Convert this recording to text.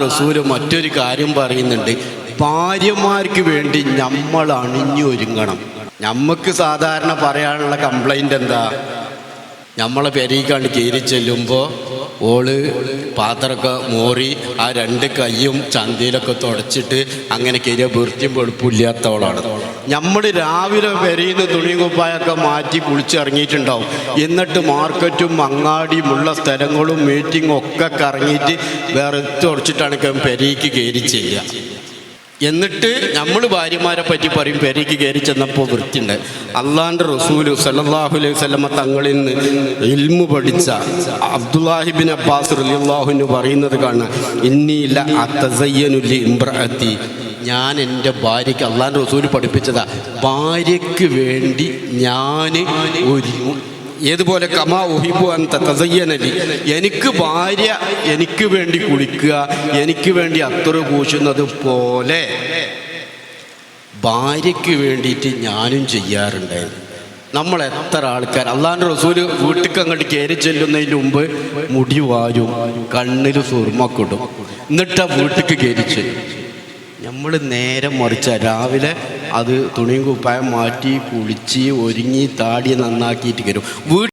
റസൂല് മറ്റൊരു കാര്യം പറയുന്നുണ്ട്, ഭാര്യമാർക്ക് വേണ്ടി നമ്മൾ അണിഞ്ഞൊരുങ്ങണം. നമുക്ക് സാധാരണ പറയാനുള്ള കംപ്ലൈൻ്റ് എന്താ? നമ്മളെ പെരയിക്കാണ്ട് കയറി ചെല്ലുമ്പോൾ ഓള് പാത്രമൊക്കെ മോറി ആ രണ്ട് കൈയും ചന്തയിലൊക്കെ തുടച്ചിട്ട് അങ്ങനെ കയറിയ വൃത്തിയും വെളുപ്പില്ലാത്തവളാണ്. നമ്മൾ രാവിലെ പെരയുന്ന തുണിയും കുപ്പായൊക്കെ മാറ്റി കുളിച്ചിറങ്ങിയിട്ടുണ്ടാവും. എന്നിട്ട് മാർക്കറ്റും അങ്ങാടിയുമുള്ള സ്ഥലങ്ങളും മീറ്റിങ്ങും ഒക്കെ കറങ്ങിയിട്ട് വേറെ തുടച്ചിട്ടാണ് പെരയ്ക്ക് കയറി ചെല്ലുക. എന്നിട്ട് നമ്മൾ ഭാര്യമാരെ പറ്റി പറയും പെരയ്ക്ക് കയറി ചെന്നപ്പോൾ വൃത്തിയുണ്ട്. അള്ളാൻ്റെ റസൂല് സല്ലല്ലാഹു അലൈഹി വസല്ലമ തങ്ങളിൽ നിന്ന് ഇൽമു പഠിച്ച അബ്ദുല്ലാഹിബിൻ അബ്ബാസ് റളിയല്ലാഹു അൻഹു പറയുന്നത് കാണാം, ഇന്നീല അത്തസയ്യനു ലി ഇംറഅതി, ഞാൻ എൻ്റെ ഭാര്യയ്ക്ക്, അള്ളാൻ്റെ റസൂല് പഠിപ്പിച്ചതാ, ഭാര്യയ്ക്ക് വേണ്ടി ഞാൻ ഒരുങ്ങും. ഏതുപോലെ കമാ ഉഹിബു അൻ തതസയ്യനലി, എനിക്ക് ഭാര്യ എനിക്ക് വേണ്ടി കുളിക്കുക, എനിക്ക് വേണ്ടി അത്തറ് പൂശുന്നത് പോലെ ഭാര്യയ്ക്ക് വേണ്ടിയിട്ട് ഞാനും ചെയ്യാറുണ്ടായിരുന്നു. നമ്മൾ എത്ര ആൾക്കാർ അള്ളാൻ്റെ റസൂല് വീട്ടിലേക്ക് അങ്ങോട്ട് കയറി ചെല്ലുന്നതിന് മുമ്പ് മുടി വാരും, കണ്ണിൽ സുർമക്കിടും, എന്നിട്ട് ആ വീട്ടിലേക്ക് കയറി ചെല്ലും. നമ്മൾ നേരെ മറിച്ച രാവിലെ അത് തുണിയും കുപ്പായം മാറ്റി കുളിച്ച് ഒരുങ്ങി താടി നന്നാക്കിയിട്ട് കയറും.